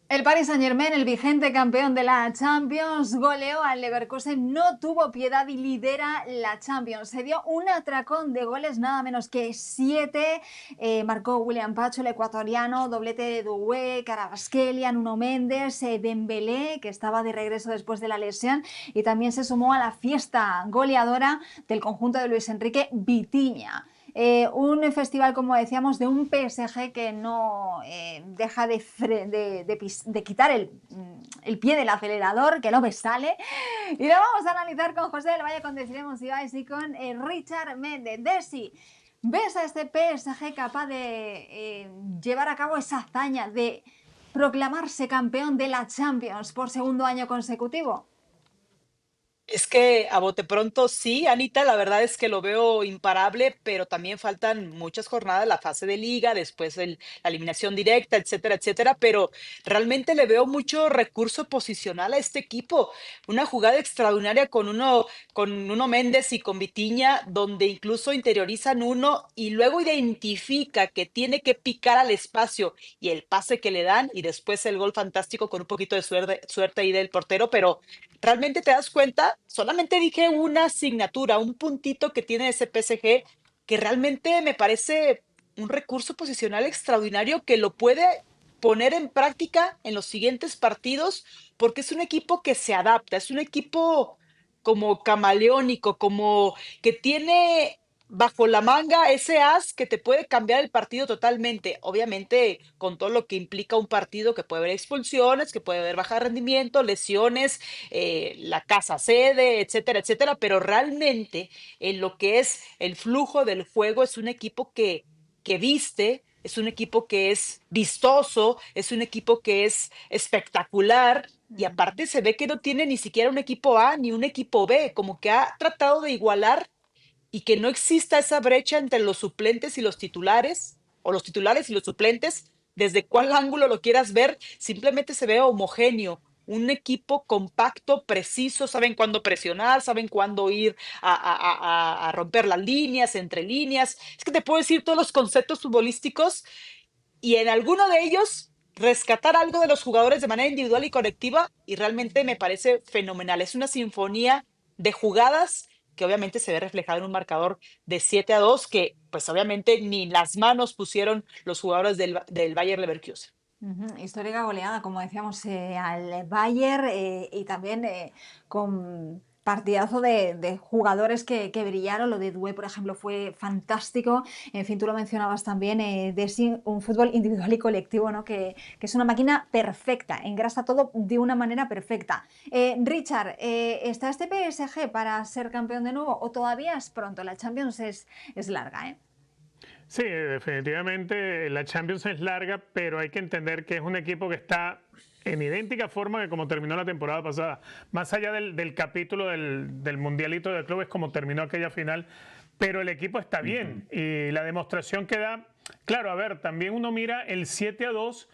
El Paris Saint-Germain, el vigente campeón de la Champions, goleó al Leverkusen, no tuvo piedad y lidera la Champions. Se dio un atracón de goles, nada menos que 7. Marcó William Pacho, el ecuatoriano, doblete de Doué, Kvaratskhelia, Nuno Méndez, Dembélé, que estaba de regreso después de la lesión, y también se sumó a la fiesta goleadora del conjunto de Luis Enrique, Vitinha. Un festival, como decíamos, de un PSG que no deja de quitar el pie del acelerador, que no me sale. Y lo vamos a analizar con José del Valle, con Desiree Monsiváis y con Richard Méndez. Desi, ¿ves a este PSG capaz de llevar a cabo esa hazaña de proclamarse campeón de la Champions por segundo año consecutivo? Es que a bote pronto sí, Anita, la verdad es que lo veo imparable, pero también faltan muchas jornadas, la fase de liga, después la eliminación directa, etcétera, etcétera, pero realmente le veo mucho recurso posicional a este equipo. Una jugada extraordinaria con uno Méndez y con Vitiña, donde incluso interiorizan uno y luego identifica que tiene que picar al espacio y el pase que le dan y después el gol fantástico con un poquito de suerte ahí del portero, pero realmente te das cuenta, solamente dije una asignatura, un puntito que tiene ese PSG que realmente me parece un recurso posicional extraordinario que lo puede poner en práctica en los siguientes partidos porque es un equipo que se adapta, es un equipo como camaleónico, como que tiene bajo la manga ese as que te puede cambiar el partido totalmente. Obviamente, con todo lo que implica un partido, que puede haber expulsiones, que puede haber baja rendimiento, lesiones, la casa sede, etcétera, etcétera. Pero realmente, en lo que es el flujo del juego, es un equipo que viste. Es un equipo que es vistoso, es un equipo que es espectacular y aparte se ve que no tiene ni siquiera un equipo A ni un equipo B, como que ha tratado de igualar y que no exista esa brecha entre los suplentes y los titulares, o los titulares y los suplentes, desde cuál ángulo lo quieras ver, simplemente se ve homogéneo, un equipo compacto, preciso, saben cuándo presionar, saben cuándo ir a romper las líneas, entre líneas. Es que te puedo decir todos los conceptos futbolísticos y en alguno de ellos rescatar algo de los jugadores de manera individual y colectiva y realmente me parece fenomenal. Es una sinfonía de jugadas que obviamente se ve reflejado en un marcador de 7-2 que pues obviamente ni las manos pusieron los jugadores del Bayer Leverkusen. Histórica goleada, como decíamos, al Bayern, y también con partidazo de jugadores que brillaron. Lo de Doué, por ejemplo, fue fantástico. En fin, tú lo mencionabas también, un fútbol individual y colectivo, ¿no? Que es una máquina perfecta, engrasa todo de una manera perfecta. Richard, ¿está este PSG para ser campeón de nuevo o todavía es pronto? La Champions es larga, ¿eh? Sí, definitivamente la Champions es larga, pero hay que entender que es un equipo que está en idéntica forma que como terminó la temporada pasada. Más allá del capítulo del Mundialito de Clubes, como terminó aquella final, pero el equipo está bien. Y la demostración que da, claro, a ver, también uno mira el 7-2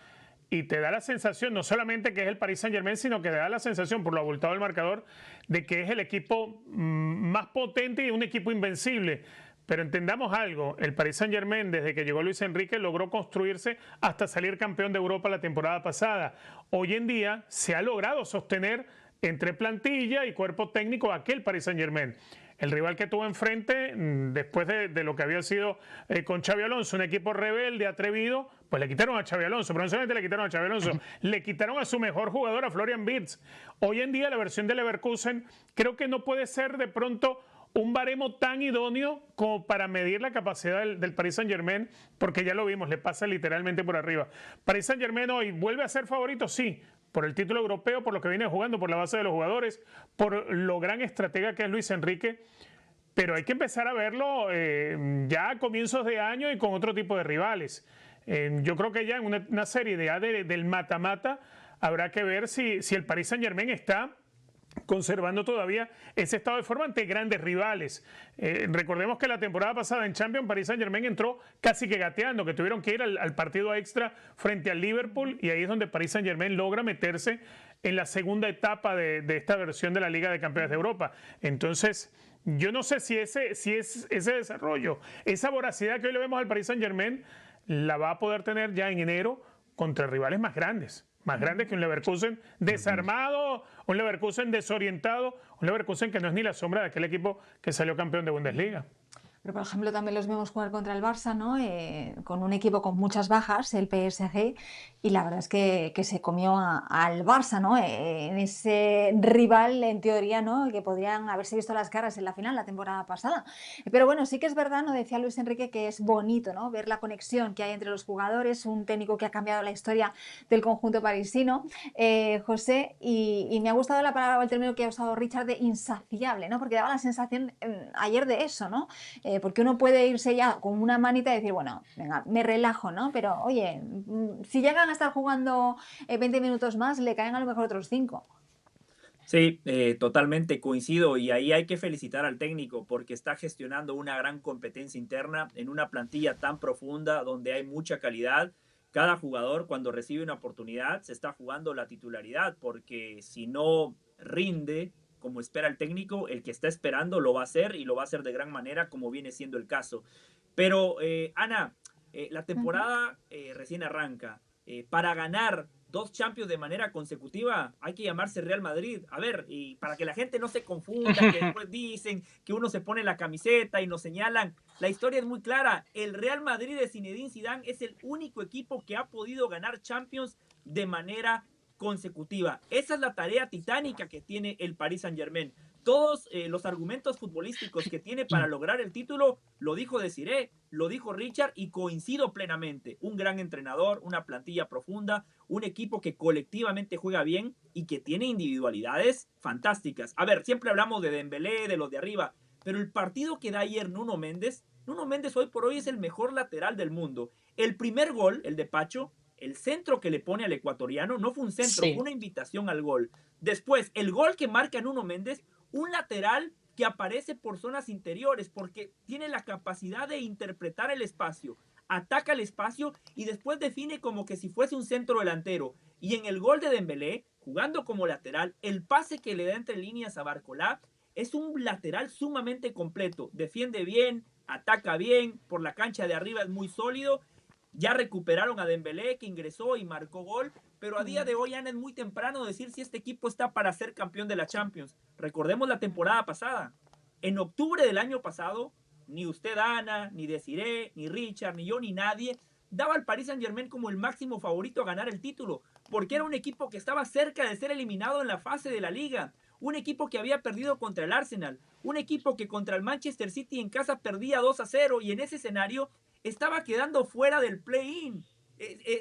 y te da la sensación, no solamente que es el Paris Saint-Germain, sino que te da la sensación, por lo abultado del marcador, de que es el equipo más potente y un equipo invencible. Pero entendamos algo, el Paris Saint-Germain desde que llegó Luis Enrique logró construirse hasta salir campeón de Europa la temporada pasada. Hoy en día se ha logrado sostener entre plantilla y cuerpo técnico aquel Paris Saint-Germain. El rival que tuvo enfrente, después de lo que había sido con Xabi Alonso, un equipo rebelde, atrevido, pues le quitaron a Xabi Alonso, pero no solamente le quitaron a Xabi Alonso, le quitaron a su mejor jugador, a Florian Wirtz. Hoy en día la versión de Leverkusen creo que no puede ser de pronto un baremo tan idóneo como para medir la capacidad del Paris Saint-Germain, porque ya lo vimos, le pasa literalmente por arriba. Paris Saint-Germain hoy vuelve a ser favorito, sí, por el título europeo, por lo que viene jugando, por la base de los jugadores, por lo gran estratega que es Luis Enrique, pero hay que empezar a verlo ya a comienzos de año y con otro tipo de rivales. Yo creo que ya en una serie del mata-mata habrá que ver si el Paris Saint-Germain está conservando todavía ese estado de forma ante grandes rivales. Recordemos que la temporada pasada en Champions, Paris Saint-Germain entró casi que gateando, que tuvieron que ir al partido extra frente al Liverpool, y ahí es donde Paris Saint-Germain logra meterse en la segunda etapa de esta versión de la Liga de Campeones de Europa. Entonces, yo no sé si ese desarrollo, esa voracidad que hoy le vemos al Paris Saint-Germain, la va a poder tener ya en enero contra rivales más grandes. más grandes que un Leverkusen desarmado, un Leverkusen desorientado, un Leverkusen que no es ni la sombra de aquel equipo que salió campeón de Bundesliga. Pero, por ejemplo, también los vemos jugar contra el Barça, ¿no? Con un equipo con muchas bajas, el PSG, y la verdad es que se comió al Barça, ¿no? En ese rival, en teoría, ¿no? Que podrían haberse visto las caras en la final la temporada pasada. Pero bueno, sí que es verdad, ¿no? Decía Luis Enrique que es bonito, ¿no? Ver la conexión que hay entre los jugadores, un técnico que ha cambiado la historia del conjunto parisino, José, y me ha gustado la palabra o el término que ha usado Richard de insaciable, ¿no? Porque daba la sensación ayer de eso, ¿no? Porque uno puede irse ya con una manita y decir, bueno, venga, me relajo, ¿no? Pero oye, si llegan a estar jugando 20 minutos más, le caen a lo mejor otros 5. Sí, totalmente coincido y ahí hay que felicitar al técnico porque está gestionando una gran competencia interna en una plantilla tan profunda donde hay mucha calidad. Cada jugador cuando recibe una oportunidad se está jugando la titularidad porque si no rinde como espera el técnico, el que está esperando lo va a hacer y lo va a hacer de gran manera como viene siendo el caso. Pero Ana, la temporada recién arranca. Para ganar 2 Champions de manera consecutiva, hay que llamarse Real Madrid. A ver, y para que la gente no se confunda, que después dicen que uno se pone la camiseta y nos señalan, la historia es muy clara. El Real Madrid de Zinedine Zidane es el único equipo que ha podido ganar Champions de manera consecutiva. Esa es la tarea titánica que tiene el Paris Saint-Germain. Todos los argumentos futbolísticos que tiene para lograr el título, lo dijo Desiré, lo dijo Richard y coincido plenamente. Un gran entrenador, una plantilla profunda, un equipo que colectivamente juega bien y que tiene individualidades fantásticas. A ver, siempre hablamos de Dembélé, de los de arriba, pero el partido que da ayer Nuno Méndez hoy por hoy es el mejor lateral del mundo. El primer gol, el de Pacho, el centro que le pone al ecuatoriano, no fue un centro, fue una invitación al gol. Después, el gol que marca Nuno Méndez, un lateral que aparece por zonas interiores porque tiene la capacidad de interpretar el espacio, ataca el espacio y después define como que si fuese un centro delantero. Y en el gol de Dembélé, jugando como lateral, el pase que le da entre líneas a Barcolá es un lateral sumamente completo. Defiende bien, ataca bien, por la cancha de arriba es muy sólido. Ya recuperaron a Dembélé, que ingresó y marcó gol, pero a día de hoy, Ana, es muy temprano decir si este equipo está para ser campeón de la Champions. Recordemos la temporada pasada. En octubre del año pasado, ni usted, Ana, ni Desiré, ni Richard, ni yo, ni nadie daba al Paris Saint-Germain como el máximo favorito a ganar el título, porque era un equipo que estaba cerca de ser eliminado en la fase de la Liga, un equipo que había perdido contra el Arsenal, un equipo que contra el Manchester City en casa perdía 2-0 y en ese escenario estaba quedando fuera del play-in.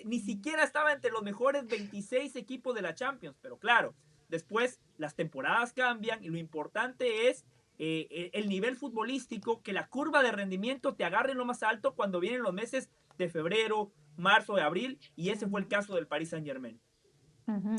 Ni siquiera estaba entre los mejores 26 equipos de la Champions. Pero claro, después las temporadas cambian y lo importante es el nivel futbolístico, que la curva de rendimiento te agarre en lo más alto cuando vienen los meses de febrero, marzo, de abril, y ese fue el caso del Paris Saint-Germain.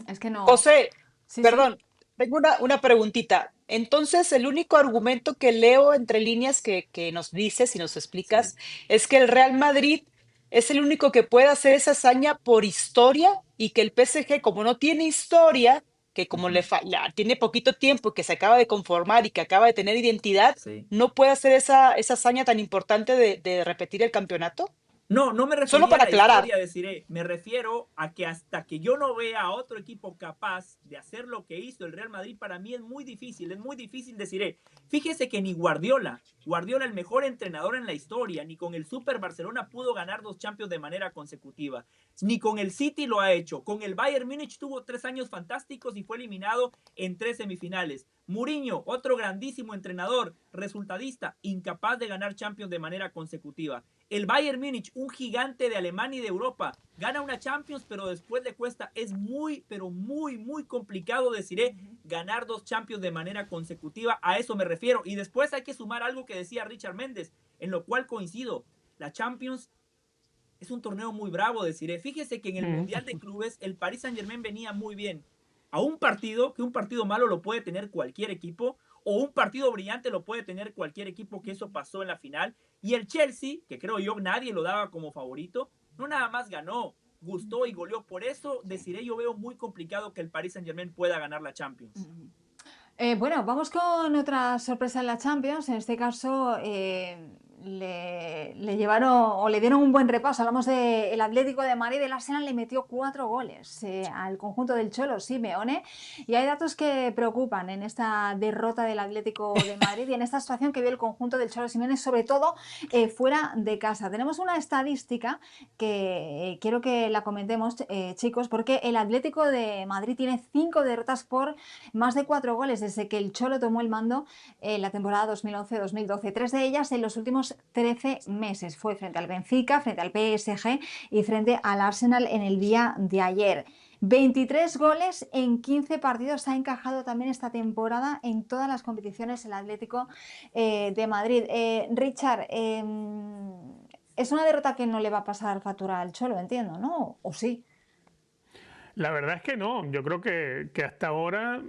Es que no. José, Sí, perdón, tengo una preguntita. Entonces, el único argumento que leo entre líneas que nos dices y nos explicas es que el Real Madrid es el único que puede hacer esa hazaña por historia y que el PSG, como no tiene historia, que como tiene poquito tiempo, que se acaba de conformar y que acaba de tener identidad, Sí. no puede hacer esa hazaña tan importante de repetir el campeonato. No, no me Solo refería a para la aclarar. historia, deciré. Me refiero a que hasta que yo no vea a otro equipo capaz de hacer lo que hizo el Real Madrid, para mí es muy difícil, deciré. Fíjese que ni Guardiola, el mejor entrenador en la historia, ni con el Super Barcelona pudo ganar 2 Champions de manera consecutiva. Ni con el City lo ha hecho. Con el Bayern Múnich tuvo 3 años fantásticos y fue eliminado en 3 semifinales. Mourinho, otro grandísimo entrenador, resultadista, incapaz de ganar Champions de manera consecutiva. El Bayern Múnich, un gigante de Alemania y de Europa, gana una Champions, pero después le cuesta. Es muy, pero muy, muy complicado, deciré, ganar 2 Champions de manera consecutiva. A eso me refiero. Y después hay que sumar algo que decía Richard Méndez, en lo cual coincido. La Champions es un torneo muy bravo, deciré. Fíjese que en el Mundial de Clubes el Paris Saint-Germain venía muy bien a un partido, que un partido malo lo puede tener cualquier equipo, o un partido brillante lo puede tener cualquier equipo, que eso pasó en la final. Y el Chelsea, que creo yo nadie lo daba como favorito, no nada más ganó, gustó y goleó. Por eso, deciré, yo veo muy complicado que el Paris Saint-Germain pueda ganar la Champions. Bueno, vamos con otra sorpresa en la Champions. En este caso, le llevaron o le dieron un buen repaso. Hablamos del Atlético de Madrid. El Arsenal le metió 4 goles al conjunto del Cholo Simeone. Y hay datos que preocupan en esta derrota del Atlético de Madrid y en esta situación que vio el conjunto del Cholo Simeone, sobre todo fuera de casa. Tenemos una estadística que quiero que la comentemos, chicos, porque el Atlético de Madrid tiene 5 derrotas por más de 4 goles desde que el Cholo tomó el mando en la temporada 2011-2012. 3 de ellas en los últimos 13 meses. Fue frente al Benfica, frente al PSG y frente al Arsenal en el día de ayer. 23 goles en 15 partidos ha encajado también esta temporada en todas las competiciones el Atlético de Madrid. Richard, es una derrota que no le va a pasar factura al Cholo, entiendo, ¿no? ¿O sí? La verdad es que no. Yo creo que hasta ahora,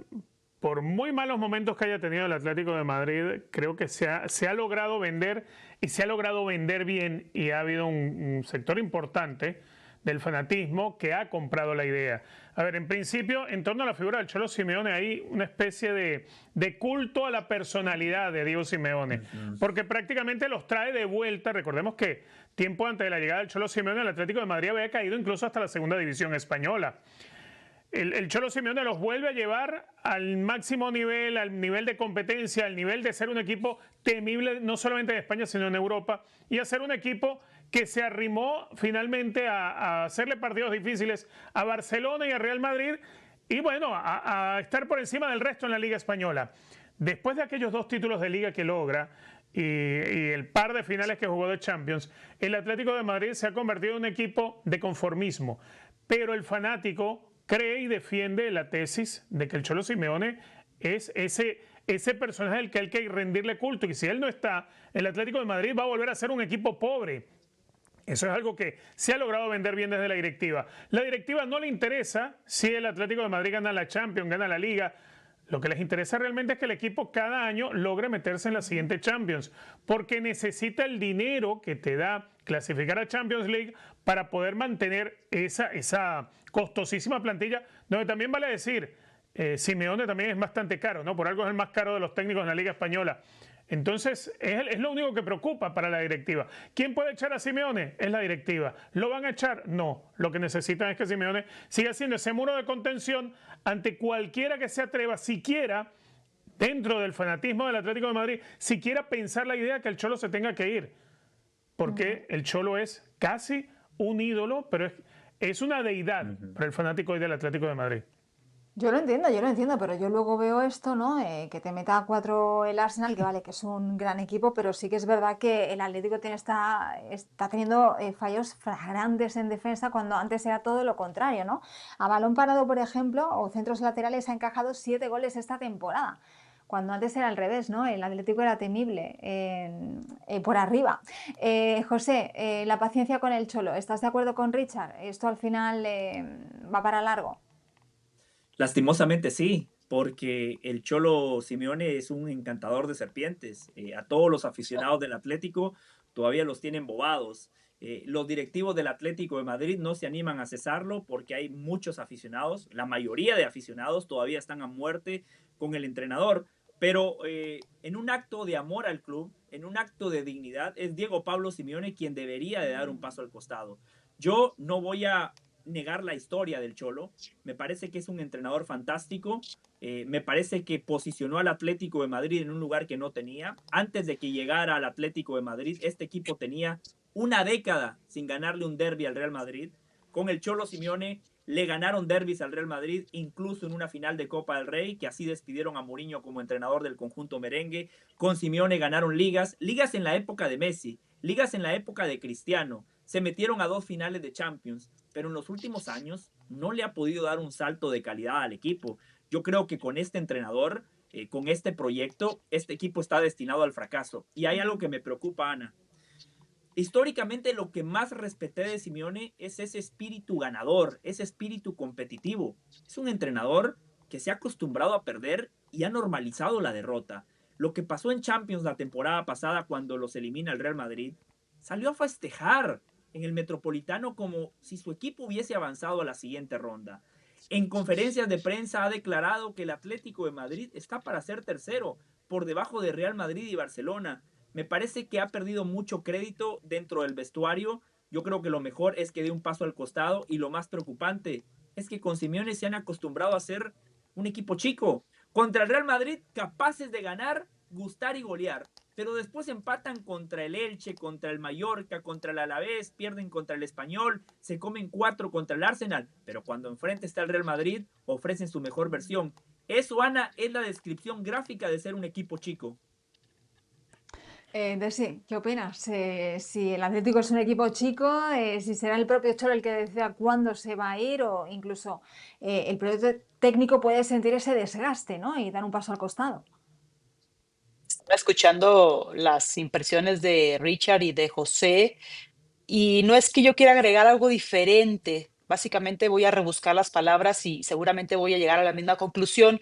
por muy malos momentos que haya tenido el Atlético de Madrid, creo que se ha logrado vender y se ha logrado vender bien, y ha habido un sector importante del fanatismo que ha comprado la idea. A ver, en principio, en torno a la figura del Cholo Simeone hay una especie de culto a la personalidad de Diego Simeone, porque prácticamente los trae de vuelta. Recordemos que tiempo antes de la llegada del Cholo Simeone, el Atlético de Madrid había caído incluso hasta la segunda división española. El Cholo Simeone los vuelve a llevar al máximo nivel, al nivel de competencia, al nivel de ser un equipo temible, no solamente en España, sino en Europa, y a ser un equipo que se arrimó finalmente a hacerle partidos difíciles a Barcelona y a Real Madrid, y bueno, a estar por encima del resto en la Liga Española. Después de aquellos 2 títulos de Liga que logra y el par de finales que jugó de Champions, el Atlético de Madrid se ha convertido en un equipo de conformismo, pero el fanático cree y defiende la tesis de que el Cholo Simeone es ese personaje al que hay que rendirle culto, y si él no está, el Atlético de Madrid va a volver a ser un equipo pobre. Eso es algo que se ha logrado vender bien desde la directiva. La directiva no le interesa si el Atlético de Madrid gana la Champions, gana la Liga. Lo que les interesa realmente es que el equipo cada año logre meterse en la siguiente Champions, porque necesita el dinero que te da clasificar a Champions League para poder mantener esa costosísima plantilla, donde también vale decir, Simeone también es bastante caro, ¿no? Por algo es el más caro de los técnicos en la Liga Española. Entonces, es lo único que preocupa para la directiva. ¿Quién puede echar a Simeone? Es la directiva. ¿Lo van a echar? No. Lo que necesitan es que Simeone siga siendo ese muro de contención ante cualquiera que se atreva, siquiera dentro del fanatismo del Atlético de Madrid, siquiera pensar la idea que el Cholo se tenga que ir. Porque el Cholo es casi un ídolo, pero es una deidad para el fanático hoy del Atlético de Madrid. Yo lo entiendo, pero yo luego veo esto, ¿no? Que te meta a 4 el Arsenal, que vale, que es un gran equipo, pero sí que es verdad que el Atlético está teniendo fallos flagrantes en defensa, cuando antes era todo lo contrario, ¿no? A balón parado, por ejemplo, o centros laterales, ha encajado 7 goles esta temporada, cuando antes era al revés, ¿no? El Atlético era temible por arriba. José, la paciencia con el Cholo, ¿estás de acuerdo con Richard? ¿Esto al final va para largo? Lastimosamente sí, porque el Cholo Simeone es un encantador de serpientes. A todos los aficionados del Atlético todavía los tienen bobados. Los directivos del Atlético de Madrid no se animan a cesarlo porque hay muchos aficionados, la mayoría de aficionados todavía están a muerte con el entrenador, pero en un acto de amor al club, en un acto de dignidad, es Diego Pablo Simeone quien debería de dar un paso al costado. Yo no voy a negar la historia del Cholo, me parece que es un entrenador fantástico, me parece que posicionó al Atlético de Madrid en un lugar que no tenía. Antes de que llegara al Atlético de Madrid, este equipo tenía una década sin ganarle un derbi al Real Madrid. Con el Cholo Simeone le ganaron derbis al Real Madrid, incluso en una final de Copa del Rey, que así despidieron a Mourinho como entrenador del conjunto merengue. Con Simeone ganaron ligas en la época de Messi, ligas en la época de Cristiano, se metieron a 2 finales de Champions, pero en los últimos años no le ha podido dar un salto de calidad al equipo. Yo creo que con este entrenador, con este proyecto, este equipo está destinado al fracaso. Y hay algo que me preocupa, Ana. Históricamente lo que más respeté de Simeone es ese espíritu ganador, ese espíritu competitivo. Es un entrenador que se ha acostumbrado a perder y ha normalizado la derrota. Lo que pasó en Champions la temporada pasada cuando los elimina el Real Madrid, salió a festejar en el Metropolitano como si su equipo hubiese avanzado a la siguiente ronda. En conferencias de prensa ha declarado que el Atlético de Madrid está para ser tercero, por debajo de Real Madrid y Barcelona. me parece que ha perdido mucho crédito dentro del vestuario. Yo creo que lo mejor es que dé un paso al costado y lo más preocupante es que con Simeone se han acostumbrado a ser un equipo chico. Contra el Real Madrid capaces de ganar, gustar y golear. Pero después empatan contra el Elche, contra el Mallorca, contra el Alavés, pierden contra el Español, se comen 4 contra el Arsenal. Pero cuando enfrente está el Real Madrid, ofrecen su mejor versión. Eso, Ana, es la descripción gráfica de ser un equipo chico. Desi, ¿qué opinas? Si el Atlético es un equipo chico, si será el propio Cholo el que decida cuándo se va a ir o incluso el propio técnico puede sentir ese desgaste, ¿no? Y dar un paso al costado. Estaba escuchando las impresiones de Richard y de José, y no es que yo quiera agregar algo diferente. Básicamente voy a rebuscar las palabras y seguramente voy a llegar a la misma conclusión,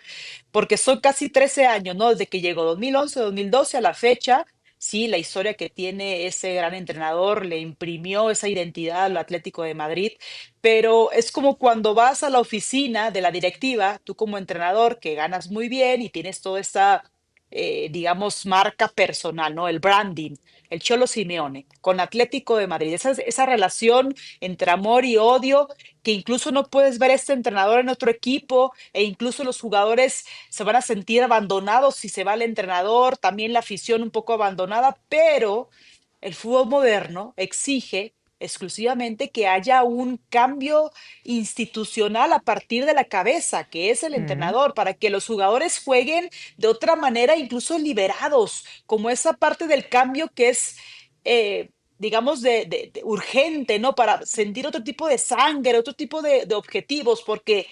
porque son casi 13 años, ¿no? Desde que llegó 2011, 2012 a la fecha. Sí, la historia que tiene ese gran entrenador le imprimió esa identidad al Atlético de Madrid, pero es como cuando vas a la oficina de la directiva, tú como entrenador que ganas muy bien y tienes toda esta, digamos, marca personal, ¿no? El branding, el Cholo Simeone con Atlético de Madrid, esa relación entre amor y odio que incluso no puedes ver a este entrenador en otro equipo e incluso los jugadores se van a sentir abandonados si se va el entrenador, también la afición un poco abandonada, pero el fútbol moderno exige exclusivamente que haya un cambio institucional a partir de la cabeza, que es el Ujú. entrenador, para que los jugadores jueguen de otra manera, incluso liberados, como esa parte del cambio que es, digamos, de urgente, ¿no? Para sentir otro tipo de sangre, otro tipo de objetivos, porque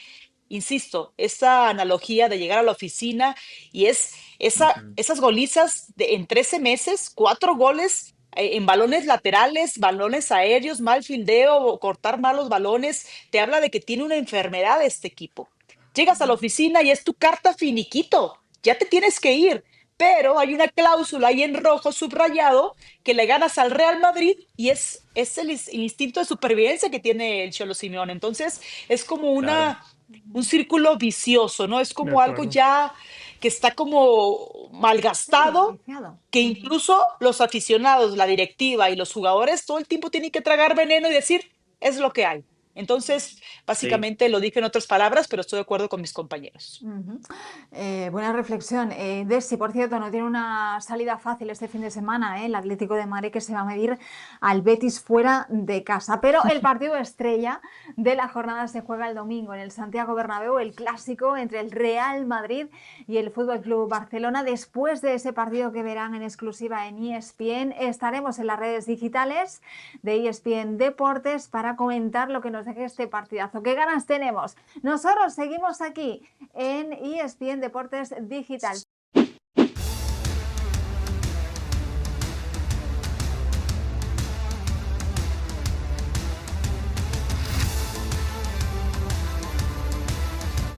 insisto, esa analogía de llegar a la oficina y es Ujú. esas golizas en 13 meses, 4 goles en balones laterales, balones aéreos, mal fildeo, o cortar malos balones, te habla de que tiene una enfermedad este equipo. Llegas a la oficina y es tu carta finiquito, ya te tienes que ir, pero hay una cláusula ahí en rojo subrayado que le ganas al Real Madrid y es el instinto de supervivencia que tiene el Cholo Simeone. Entonces es como Claro. un círculo vicioso, ¿no? Es De como algo acuerdo. ya que está como Sí, malgastado, viciado. que incluso los aficionados, la directiva y los jugadores todo el tiempo tienen que tragar veneno y decir, es lo que hay. Entonces, Sí. básicamente lo dije en otras palabras, pero estoy de acuerdo con mis compañeros. Ujú. Buena reflexión. Desi, por cierto, no tiene una salida fácil este fin de semana, el Atlético de Madrid que se va a medir al Betis fuera de casa. Pero el partido estrella de la jornada se juega el domingo en el Santiago Bernabéu, el clásico entre el Real Madrid y el Fútbol Club Barcelona. Después de ese partido que verán en exclusiva en ESPN, estaremos en las redes digitales de ESPN Deportes para comentar lo que nos deje este partidazo. ¿Qué ganas tenemos? Nosotros seguimos aquí en ESPN Deportes Digital.